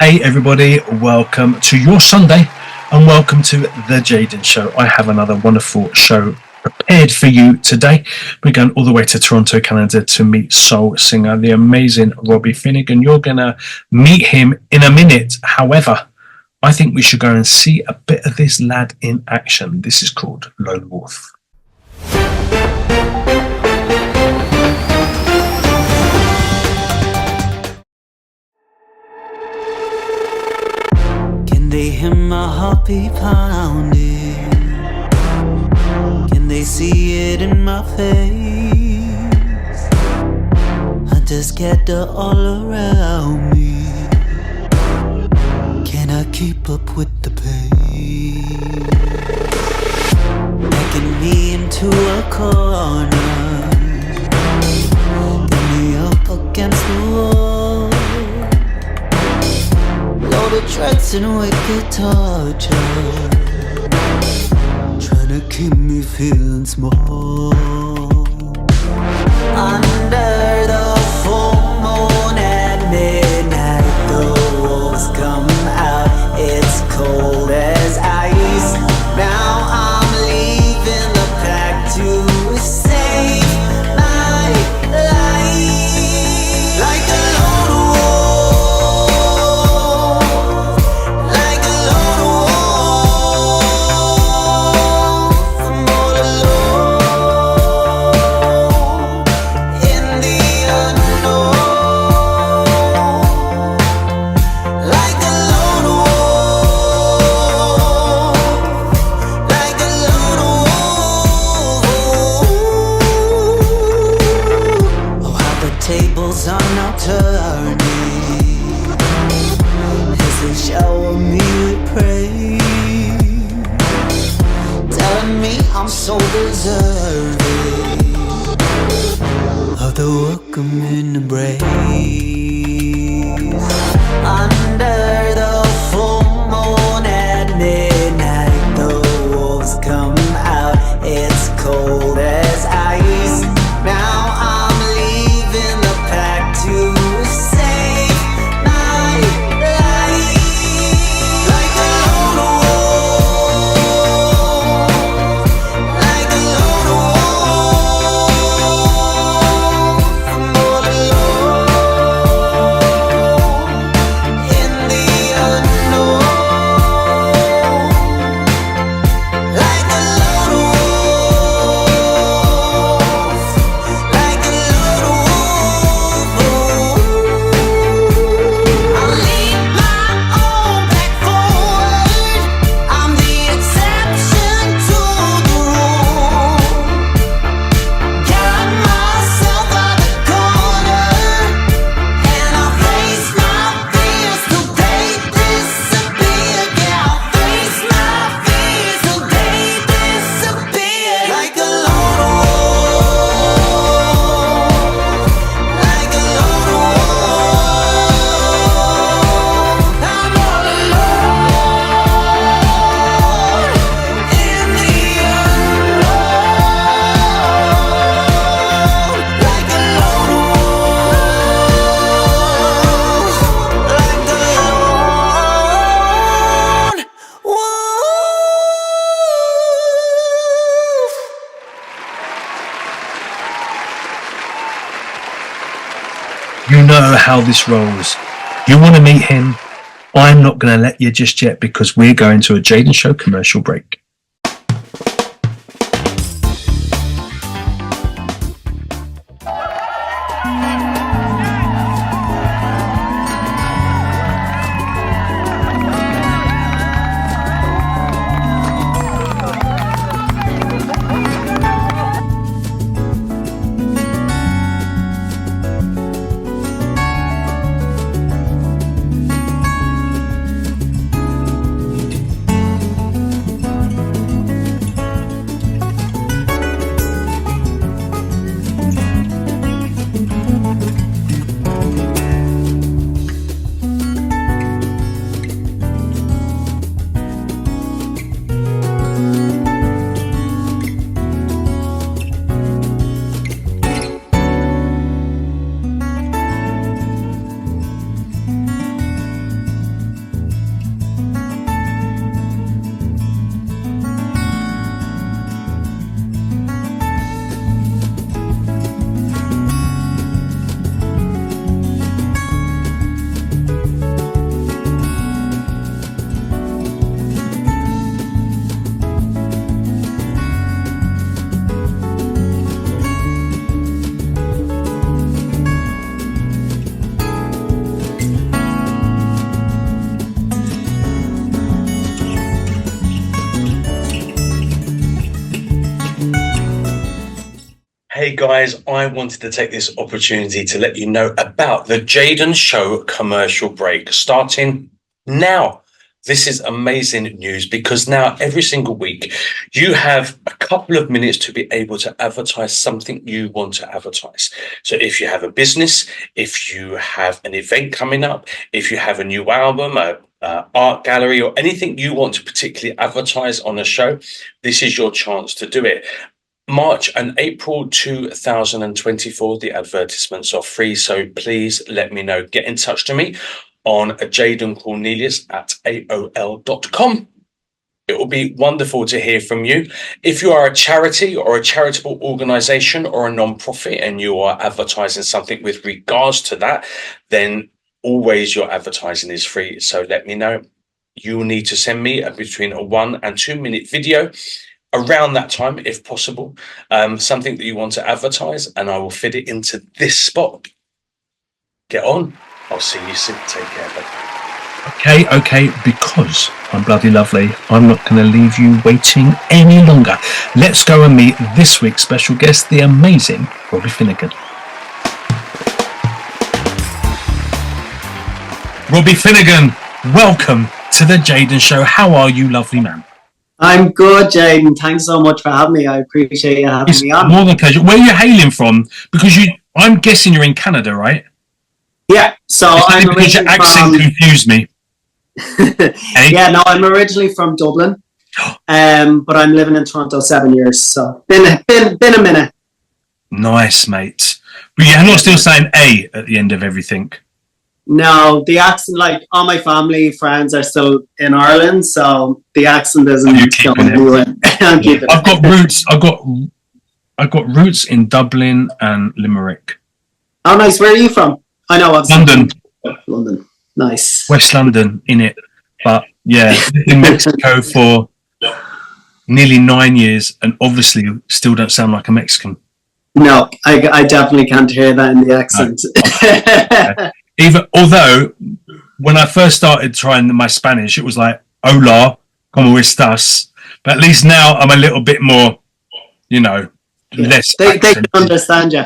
Hey everybody, welcome to your Sunday and welcome to the Jaden Show. I have another wonderful show prepared for you today. We're going all the way to Toronto, Canada to meet soul singer, the amazing Robbie Finnegan. You're going to meet him in a minute. However, I think we should go and see a bit of this lad in action. This is called Lone Wolf. They hear my heartbeat pounding. Can they see it in my face? I just get all around me. Can I keep up with the pain? Making me into a corner. Get me up against the wall. Loaded threats and wicked torture, trying to keep me feeling small. Under the full moon at midnight, the wolves come out. It's cold as ice. Now I'm leaving the pack to save my life. Like a lone so deserving of the welcoming embrace. Under the full moon at midnight, the wolves come out. It's cold as ice. Now I'm leaving the pack to save my life. Like a lone You know how this rolls. You want to meet him? I'm not going to let you just yet because we're going to a Jaden Show commercial break. Hey guys, I wanted to take this opportunity to let you know about the Jaden Show commercial break starting now. This is amazing news because now every single week you have a couple of minutes to be able to advertise something you want to advertise. So if you have a business, if you have an event coming up, if you have a new album, art gallery, or anything you want to particularly advertise on a show, this is your chance to do it. March and April 2024, the advertisements are free, so please let me know. Get in touch to me on Jaden Cornelious at AOL.com. It will be wonderful to hear from you. If you are a charity or a charitable organization or a non-profit and you are advertising something with regards to that, then always your advertising is free. So let me know. You will need to send me between a 1 and 2 minute video around that time, if possible, something that you want to advertise, and I will fit it into this spot. Get on. I'll see you soon. Take care, bud. Okay, because I'm bloody lovely, I'm not going to leave you waiting any longer. Let's go and meet this week's special guest, the amazing Robbie Finnegan. Robbie Finnegan, welcome to the Jaden Show. How are you, lovely man? I'm good, Jaden. Thanks so much for having me. I appreciate you having me on. More than a pleasure. Where are you hailing from? Because I'm guessing you're in Canada, right? Yeah. So I'm because your accent confused me. Hey? Yeah, no, I'm originally from Dublin, but I'm living in Toronto 7 years. So been a minute. Nice, mate. But you're not still saying A at the end of everything. No, the accent, like all my family, friends are still in Ireland, so the accent isn't going anywhere. I've got roots. I've got roots in Dublin and Limerick. Oh, nice. Where are you from? I know. London. London. Nice. West London, in it. But yeah, in Mexico for nearly 9 years, and obviously still don't sound like a Mexican. No, I definitely can't hear that in the accent. No. Although, when I first started trying my Spanish, it was like, hola, ¿cómo estás? But at least now I'm a little bit more, less. They can understand you.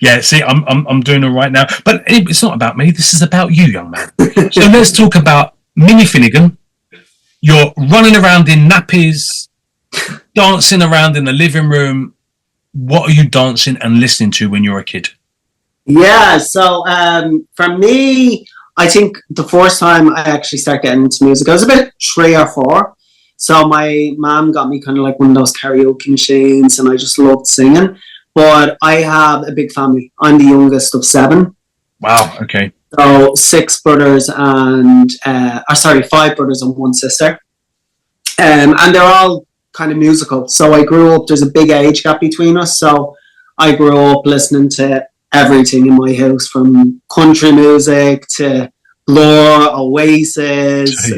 Yeah, see, I'm doing all right now. But it's not about me. This is about you, young man. So let's talk about Mini Finnegan. You're running around in nappies, dancing around in the living room. What are you dancing and listening to when you're a kid? Yeah, so for me, I think the first time I actually started getting into music, I was about 3 or 4. So my mom got me kind of like one of those karaoke machines, and I just loved singing. But I have a big family. I'm the youngest of 7. Wow, okay. So 5 brothers and 5 brothers and 1 sister. And they're all kind of musical. So I grew up, there's a big age gap between us. So I grew up listening to everything in my house, from country music to Blur, Oasis,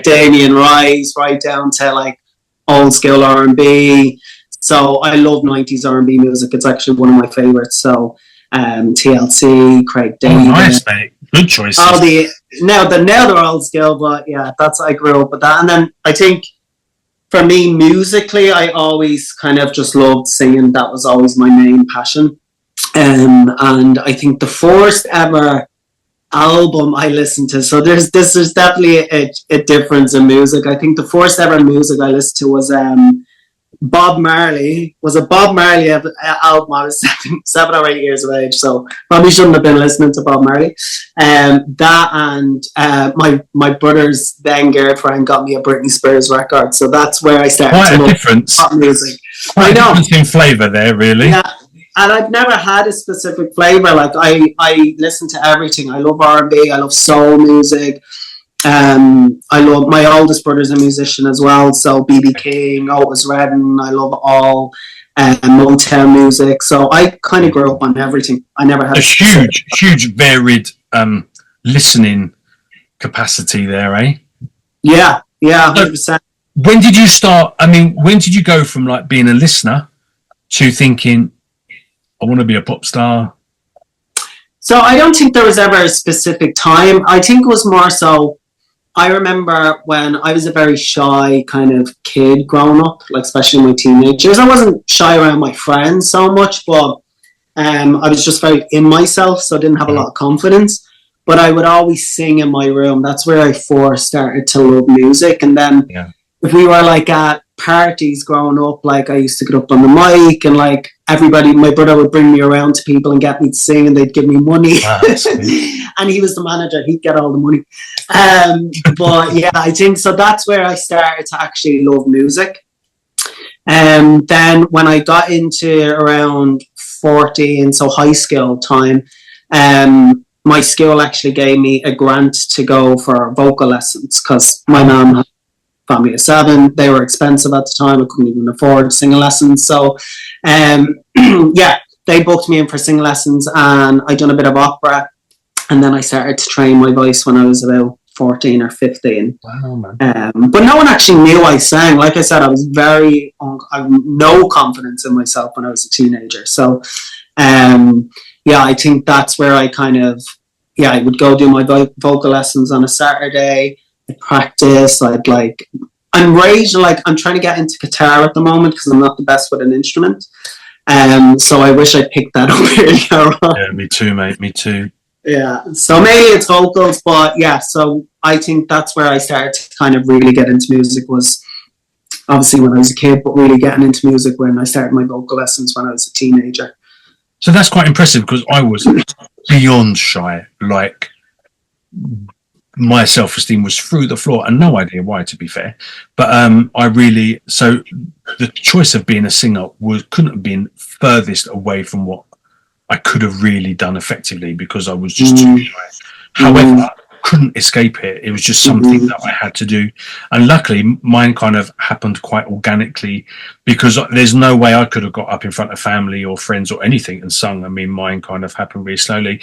Damien Rice, right down to like old school R&B. So I love 90s R&B music. It's actually one of my favorites. So TLC, Craig David. Oh, nice, mate. Good choices. Now they're old school, but yeah, I grew up with that. And then I think for me, musically, I always kind of just loved singing. That was always my main passion. And I think the first ever album I listened to, so there's definitely a difference in music. I think the first ever music I listened to was Bob Marley. Was a Bob Marley album. I was 7 or 8 years of age, so probably shouldn't have been listening to Bob Marley. That and my brother's then girlfriend got me a Britney Spears record, so that's where I started to love pop music. Quite a difference in flavour there, really. Yeah. And I've never had a specific flavour. Like I listen to everything. I love R&B. I love soul music. I love, my oldest brother's a musician as well. So B.B. King, Otis Redding. I love all Motown music. So I kind of grew up on everything. I never had a huge varied listening capacity there, eh? Yeah, 100%. When did you start? I mean, when did you go from like being a listener to thinking, I want to be a pop star? So I don't think there was ever a specific time. I think it was more so I remember when I was a very shy kind of kid growing up, like especially in my teenage years. I wasn't shy around my friends so much, but I was just very in myself, so I didn't have a lot of confidence. But I would always sing in my room. That's where I first started to love music. And then if we were like at parties growing up, like I used to get up on the mic and like everybody, my brother would bring me around to people and get me to sing and they'd give me money. Wow, and he was the manager, he'd get all the money. But yeah, I think so that's where I started to actually love music. And then when I got into around 14, so high school time, my school actually gave me a grant to go for vocal lessons because my mum had a family of 7. They were expensive at the time. I couldn't even afford singing lessons. So, yeah, they booked me in for singing lessons and I done a bit of opera. And then I started to train my voice when I was about 14 or 15. Wow, man. But no one actually knew I sang. Like I said, I was I had no confidence in myself when I was a teenager. So, yeah, I think that's where I kind of, I would go do my vocal lessons on a Saturday. I'd practice. I'm raging, like I'm trying to get into guitar at the moment because I'm not the best with an instrument. So I wish I picked that up earlier on. Yeah, me too, mate. Me too. Yeah, so mainly it's vocals, but yeah, so I think that's where I started to kind of really get into music was obviously when I was a kid, but really getting into music when I started my vocal lessons when I was a teenager. So that's quite impressive because I was beyond shy. Like my self-esteem was through the floor and no idea why, to be fair. But so the choice of being a singer couldn't have been furthest away from what I could have really done effectively because I was just too shy. However, I couldn't escape it. It was just something that I had to do. And luckily, mine kind of happened quite organically because there's no way I could have got up in front of family or friends or anything and sung. I mean, mine kind of happened really slowly.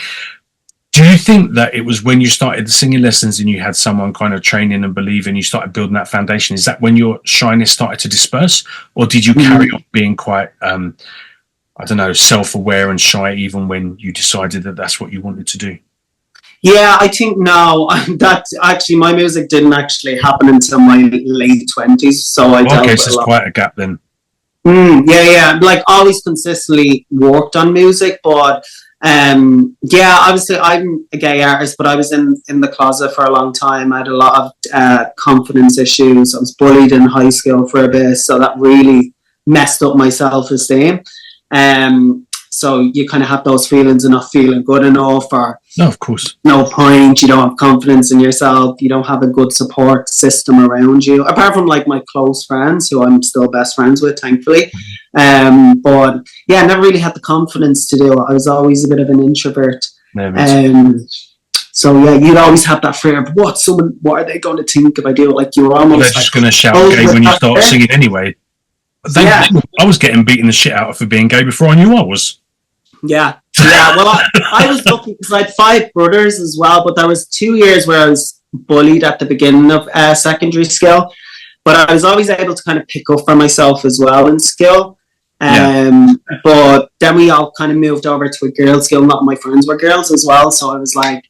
Do you think that it was when you started the singing lessons and you had someone kind of training and believing, you started building that foundation? Is that when your shyness started to disperse? Or did you carry on being quite... I don't know, self-aware and shy even when you decided that that's what you wanted to do? Yeah, I think now that actually my music didn't actually happen until my late 20s. So okay, so it's quite a gap then. Yeah, like always consistently worked on music, but yeah, obviously I'm a gay artist, but I was in the closet for a long time. I had a lot of confidence issues. I was bullied in high school for a bit, so that really messed up my self-esteem. So you kind of have those feelings of not feeling good enough or no, of course, no point, you don't have confidence in yourself, you don't have a good support system around you, apart from like my close friends who I'm still best friends with, thankfully. But yeah, I never really had the confidence to do it. I was always a bit of an introvert. So yeah, you'd always have that fear of what are they going to think if I do it? Like you're almost they're just going to shout gay when you start singing anyway. I was getting beaten the shit out of for being gay before I knew I was. Yeah. Well, I was lucky because I had 5 brothers as well, but there was 2 years where I was bullied at the beginning of secondary school, but I was always able to kind of pick up for myself as well in school. But then we all kind of moved over to a girls' school. Not my friends were girls as well, so I was like,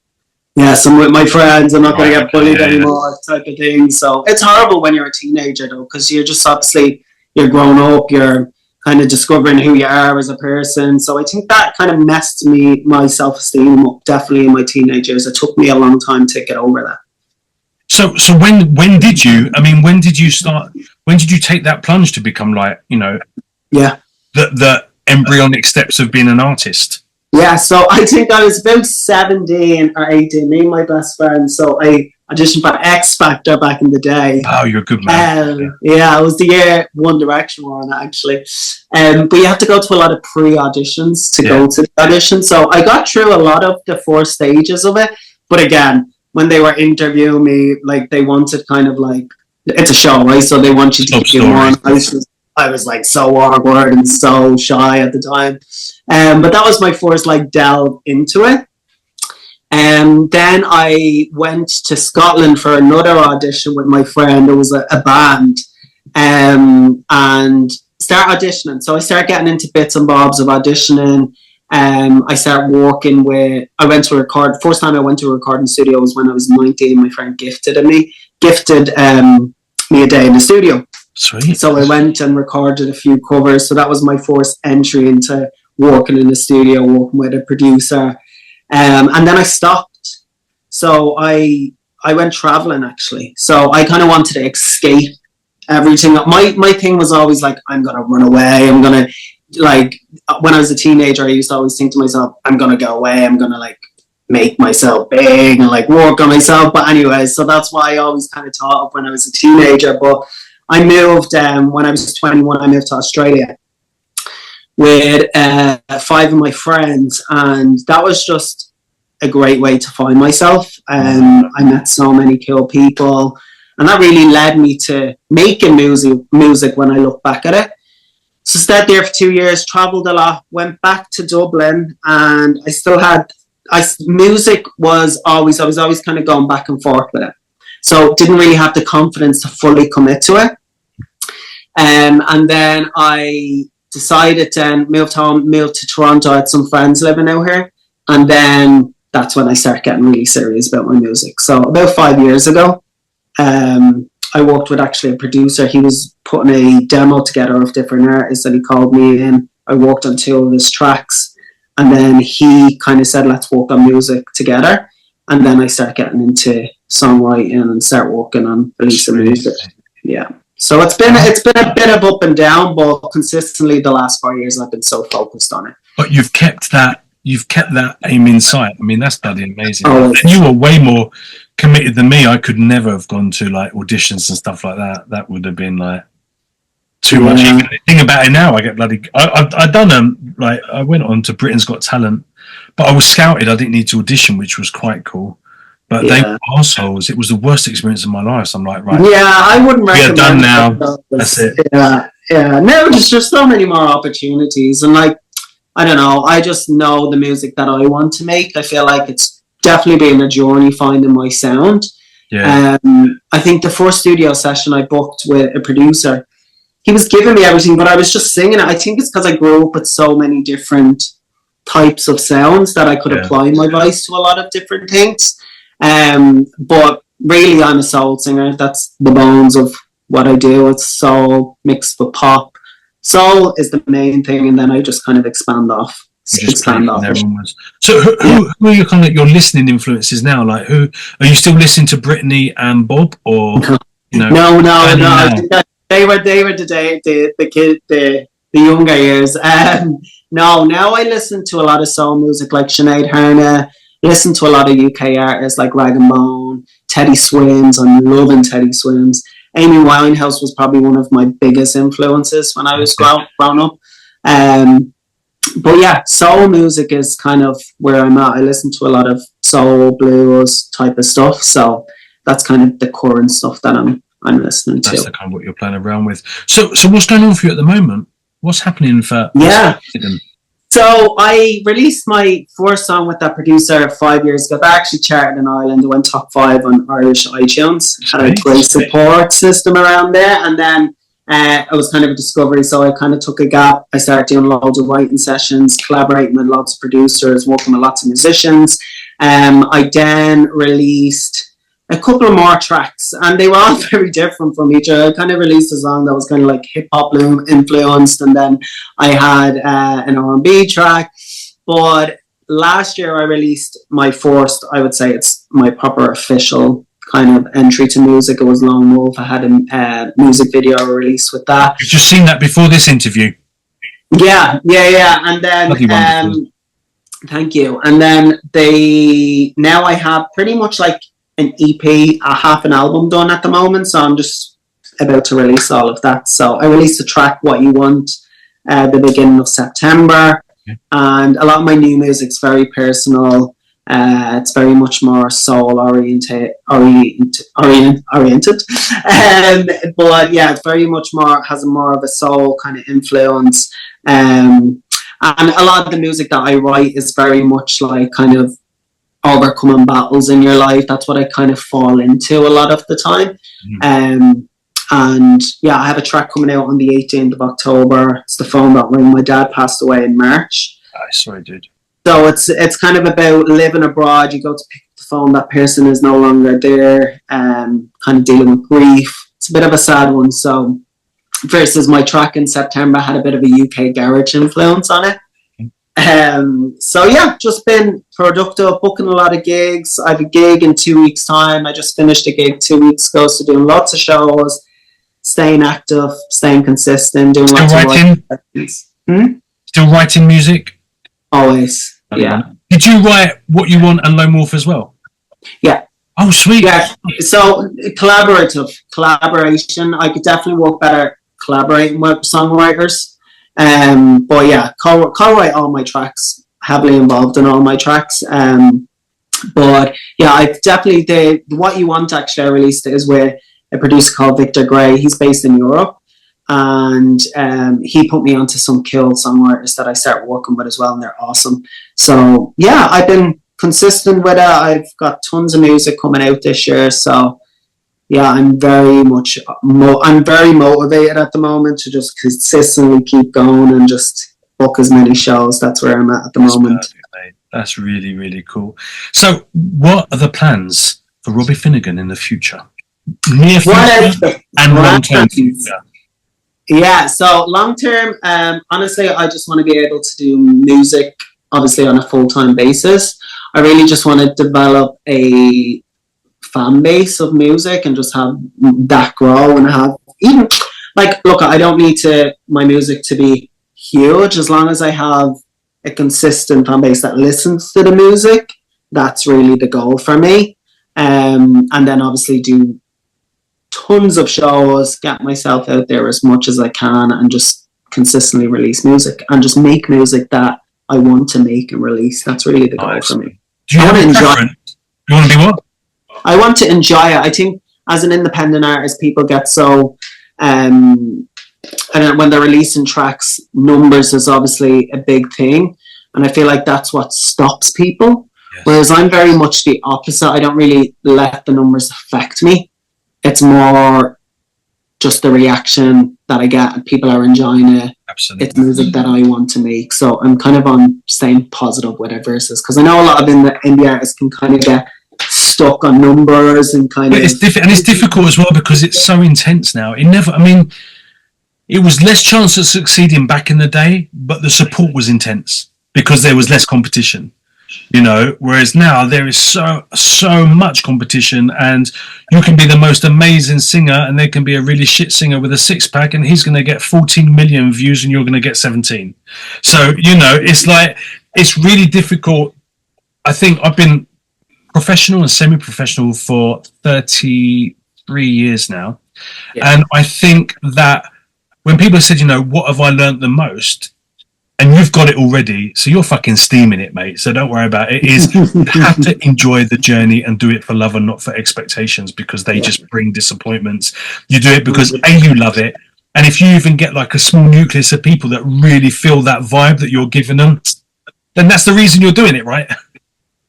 yes, I'm with my friends. I'm not going to get bullied anymore, type of thing. So it's horrible when you're a teenager though, because you're just obviously. You're grown up, you're kind of discovering who you are as a person. So I think that kind of messed my self-esteem up, definitely in my teenage years. It took me a long time to get over that. So when did you take that plunge to become like, the embryonic steps of being an artist? Yeah, so I think I was about 17 or 18, me and my best friend. So I auditioned for X Factor back in the day. Oh, you're a good man. Yeah, it was the year One Direction were on, actually. But you have to go to a lot of pre-auditions to go to the audition. So I got through a lot of the 4 stages of it. But again, when they were interviewing me, like they wanted kind of like, it's a show, right? So they want you to give one. I was like so awkward and so shy at the time. But that was my first like delve into it. And then I went to Scotland for another audition with my friend. It was a band. And start auditioning. So I started getting into bits and bobs of auditioning. I started working with, first time I went to a recording studio was when I was 19. My friend gifted me a day in the studio. Sweet. So I went and recorded a few covers. So that was my first entry into working in the studio, working with a producer. And then I stopped. So I went traveling, actually. So I kind of wanted to escape everything. My thing was always like, I'm going to run away. I'm going to, like, when I was a teenager, I used to always think to myself, I'm going to go away. I'm going to, like, make myself big and, like, work on myself. But anyway, so that's why I always kind of taught up when I was a teenager. But I moved, when I was 21, I moved to Australia with 5 of my friends. And that was just a great way to find myself. I met so many cool people. And that really led me to making music when I look back at it. So stayed there for 2 years, travelled a lot, went back to Dublin, and I still had, music was always, I was always kind of going back and forth with it. So didn't really have the confidence to fully commit to it. And then I decided to moved to Toronto. I had some friends living out here. And then that's when I started getting really serious about my music. So about 5 years ago, I worked with actually a producer. He was putting a demo together of different artists and he called me in. I worked on 2 of his tracks and then he kind of said, let's work on music together. And then I started getting into songwriting and start working on releasing music. Yeah. So it's been a bit of up and down, but consistently the last 4 years I've been so focused on it. But you've kept that aim in sight. I mean, that's bloody amazing. Oh, and you were way more committed than me. I could never have gone to like auditions and stuff like that. That would have been like too much. Even the thing about it now, I get bloody. I done like I went on to Britain's Got Talent, but I was scouted. I didn't need to audition, which was quite cool. But they were assholes. It was the worst experience of my life. So I'm like, right. Yeah, I wouldn't recommend. We are done now. That's it. Yeah. No, there's just so many more opportunities, and like, I don't know. I just know the music that I want to make. I feel like it's definitely been a journey finding my sound. Yeah. I think the first studio session I booked with a producer, he was giving me everything, but I was just singing it. I think it's because I grew up with so many different types of sounds that I could apply my voice to a lot of different things. But really, I'm a soul singer. That's the bones of what I do. It's soul mixed with pop. Soul is the main thing, and then I just kind of expand off. So who are your kind of your listening influences now? Like, who are you still listening to? Britney and Bob, or No. I think that they were the younger years. No, now I listen to a lot of soul music like Sinead Harner. Listen to a lot of UK artists like Rag and Bone, Teddy Swims. I'm loving Teddy Swims. Amy Winehouse was probably one of my biggest influences when I was growing up. But yeah, soul music is kind of where I'm at. I listen to a lot of soul, blues type of stuff. So that's kind of the current stuff that I'm listening to. That's the kind of what you're playing around with. So what's going on for you at the moment? What's happening for Jaden? So I released my first song with that producer 5 years ago. That actually charted in Ireland. It went top 5 on Irish iTunes. Had a great support system around there. And then it was kind of a discovery. So I kind of took a gap. I started doing loads of writing sessions, collaborating with lots of producers, working with lots of musicians. I then released a couple of more tracks, and they were all very different from each other. I kind of released a song that was kind of like hip-hop influenced, and then I had an R&B track. But last year I released my first, I would say it's my proper official kind of entry to music. It was Lone Wolf. I had a music video released with that. You've just seen that before this interview. Yeah. And then thank you. And then now I have pretty much like an EP, a half an album done at the moment, so I'm just about to release all of that. So I released a track, What You Want, the beginning of September, and a lot of my new music's very personal. It's very much more soul oriented. But yeah, it's very much more, has more of a soul kind of influence. And a lot of the music that I write is very much like kind of overcoming battles in your life. That's what I kind of fall into a lot of the time. And yeah, I have a track coming out on the 18th of October. It's The Phone That Ring. My dad passed away in March. sorry, dude. So it's kind of about living abroad. You go to pick up the phone, that person is no longer there, kind of dealing with grief. It's a bit of a sad one. So versus my track in September had a bit of a UK garage influence on it. So yeah, just been productive, booking a lot of gigs. I have a gig in 2 weeks' time. I just finished a gig 2 weeks ago, so doing lots of shows, staying active, staying consistent, doing lots of writing. Still writing music? Always, yeah. Did you write What You Want and Lone Wolf as well? Yeah. Oh, sweet. Yeah, so collaboration. I could definitely work better collaborating with songwriters. But yeah, co-write all my tracks, heavily involved in all my tracks. But yeah, I definitely did What You Want. Actually, I released it is with a producer called Victor Gray. He's based in Europe, and he put me onto some cool songwriters that I started working with as well, and they're awesome. So yeah, I've been consistent with it. I've got tons of music coming out this year, so yeah, I'm very motivated at the moment to just consistently keep going and just book as many shows. That's where I'm at the moment. Perfect, mate. That's really, really cool. So what are the plans for Robbie Finnegan in the future? Near future and long-term future? Yeah, so long-term, honestly, I just want to be able to do music, obviously, on a full-time basis. I really just want to develop a fan base of music and just have that grow and have even look, I don't need my music to be huge. As long as I have a consistent fan base that listens to the music, that's really the goal for me. And then obviously do tons of shows, get myself out there as much as I can, and just consistently release music and just make music that I want to make and release. That's really the goal for me. Do you want to enjoy it? You want to be what? I want to enjoy it. I think as an independent artist, people get so, and when they're releasing tracks, numbers is obviously a big thing. And I feel like that's what stops people. Yes. Whereas I'm very much the opposite. I don't really let the numbers affect me. It's more just the reaction that I get and people are enjoying it. Absolutely. It's music that I want to make. So I'm kind of on staying positive with it versus, because I know a lot of indie artists can kind of get stuck on numbers and kind of. It's difficult as well because it's so intense now. It was less chance of succeeding back in the day, but the support was intense because there was less competition. Whereas now there is so much competition, and you can be the most amazing singer and there can be a really shit singer with a six-pack and he's going to get 14 million views and you're going to get 17. So, it's really difficult. I think I've been professional and semi-professional for 33 years now. Yeah. And I think that when people said, what have I learned the most? And you've got it already, so you're fucking steaming it, mate. So don't worry about it. You have to enjoy the journey and do it for love and not for expectations, because they just bring disappointments. You do it because you love it, and if you even get like a small nucleus of people that really feel that vibe that you're giving them, then that's the reason you're doing it, right?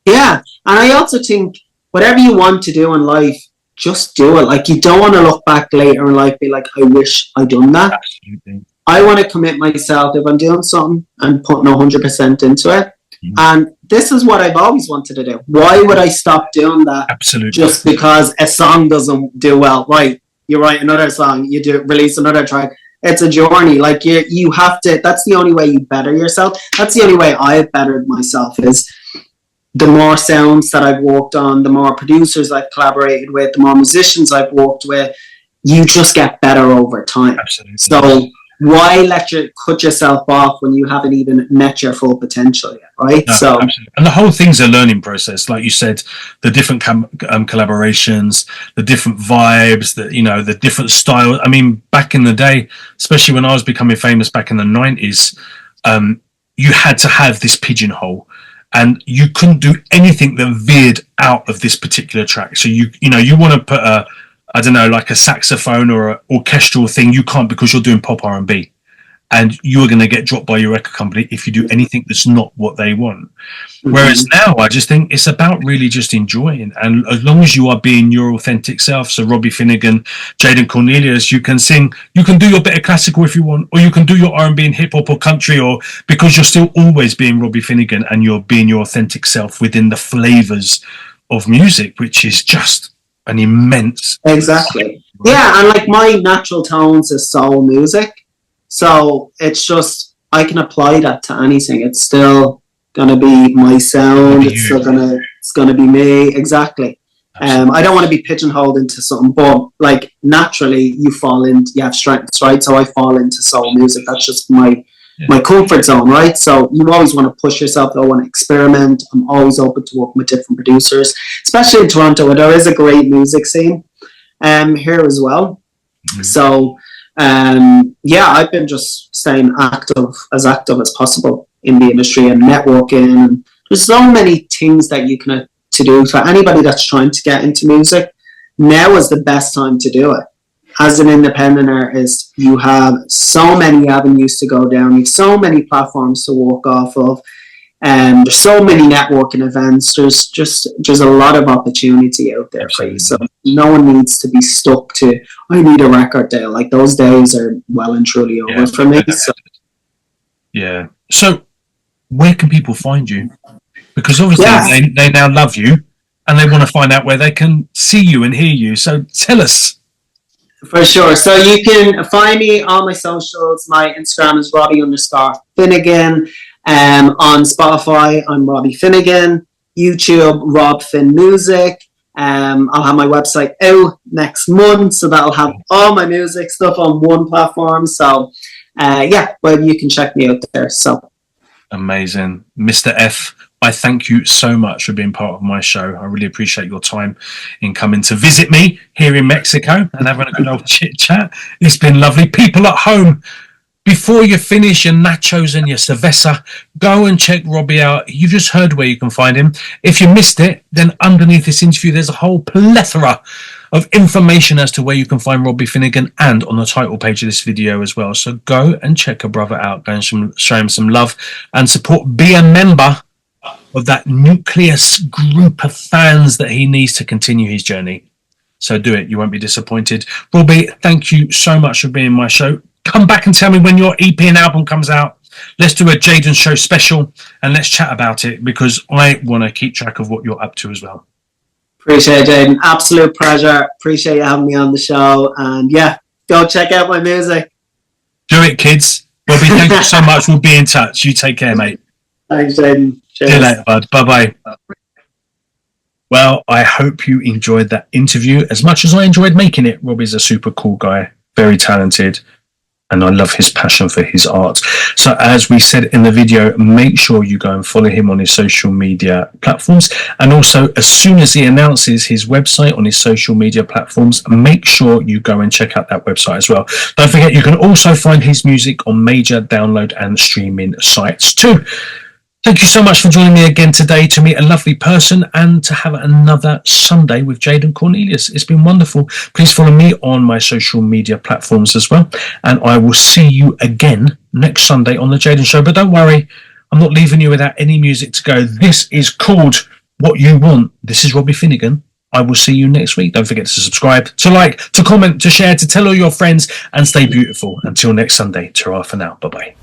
Yeah, and I also think whatever you want to do in life, just do it. Like, you don't want to look back later in life, be like, I wish I'd done that. Absolutely. I want to commit myself if I'm doing something and putting 100% into it. Mm-hmm. And this is what I've always wanted to do. Why would I stop doing that? Absolutely. Just because a song doesn't do well? Right, you write another song, release another track. It's a journey. Like, you have to. That's the only way you better yourself. That's the only way I've bettered myself, is the more sounds that I've worked on, the more producers I've collaborated with, the more musicians I've worked with. You just get better over time. Absolutely. So why cut yourself off when you haven't even met your full potential yet, right? No, so, absolutely. And the whole thing's a learning process, like you said. The different collaborations, the different vibes, the different styles. I mean, back in the day, especially when I was becoming famous back in the 90s, you had to have this pigeonhole, and you couldn't do anything that veered out of this particular track. So you want to put like a saxophone or an orchestral thing, you can't, because you're doing pop R&B. and you're going to get dropped by your record company if you do anything that's not what they want. Whereas now I just think it's about really just enjoying, and as long as you are being your authentic self. So Robbie Finnegan, Jaden, Cornelius, you can sing, you can do your bit of classical if you want, or you can do your R&B and hip hop or country, or because you're still always being Robbie Finnegan and you're being your authentic self within the flavors of music, which is just an immense. Exactly. Yeah, and like my natural tones is soul music, so it's just I can apply that to anything. It's still gonna be my sound. It's still gonna be me. Exactly. I don't want to be pigeonholed into something, but like naturally you have strengths, right? So I fall into soul music. That's just my comfort zone, right? So you always want to push yourself. I want to experiment. I'm always open to working with different producers, especially in Toronto, where there is a great music scene here as well. So I've been just staying active as possible in the industry and networking. And there's so many things that you can to do for anybody that's trying to get into music. Now is the best time to do it. As an independent artist, you have so many avenues to go down. You have so many platforms to work off of. There's so many networking events. There's a lot of opportunity out there for you. So no one needs to be stuck to, I need a record deal. Like those days are well and truly over for me. So where can people find you? Because obviously they now love you and they want to find out where they can see you and hear you. So tell us. For sure. So you can find me on my socials. My Instagram is Robbie_Finnegan. On Spotify, I'm Robbie Finnegan. YouTube, Rob Fin Music. I'll have my website out next month, so that'll have all my music stuff on one platform. So, you can check me out there. So amazing, Mr. F. I thank you so much for being part of my show. I really appreciate your time in coming to visit me here in Mexico and having a good old chit chat. It's been lovely. People at home, before you finish your nachos and your cerveza, go and check Robbie out. You just heard where you can find him. If you missed it, then underneath this interview, there's a whole plethora of information as to where you can find Robbie Finnegan and on the title page of this video as well. So go and check a brother out, go and show him some love and support. Be a member of that nucleus group of fans that he needs to continue his journey. So do it. You won't be disappointed. Robbie, thank you so much for being on my show. Come back and tell me when your EP and album comes out. Let's do a Jaden Show special and let's chat about it, because I want to keep track of what you're up to as well. Appreciate it, Jaden. Absolute pleasure. Appreciate you having me on the show. And go check out my music. Do it, kids. Robbie, thank you so much. We'll be in touch. You take care, mate. Thanks, Jaden. See you later, bud. Bye-bye. Well, I hope you enjoyed that interview as much as I enjoyed making it. Robbie's a super cool guy, very talented, and I love his passion for his art. So as we said in the video, make sure you go and follow him on his social media platforms. And also, as soon as he announces his website on his social media platforms, make sure you go and check out that website as well. Don't forget, you can also find his music on major download and streaming sites too. Thank you so much for joining me again today to meet a lovely person and to have another Sunday with Jaden Cornelious. It's been wonderful. Please follow me on my social media platforms as well. And I will see you again next Sunday on The Jaden Show. But don't worry, I'm not leaving you without any music to go. This is called What You Want. This is Robbie Finnegan. I will see you next week. Don't forget to subscribe, to like, to comment, to share, to tell all your friends, and stay beautiful. Until next Sunday. Ta-ra for now. Bye-bye.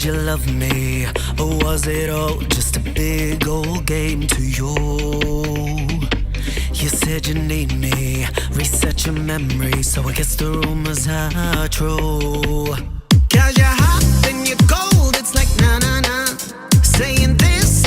You love me, or was it all just a big old game to you? You said you need me, reset your memory, so I guess the rumors are true. 'Cause you're hot and you're cold, it's like na-na-na, saying this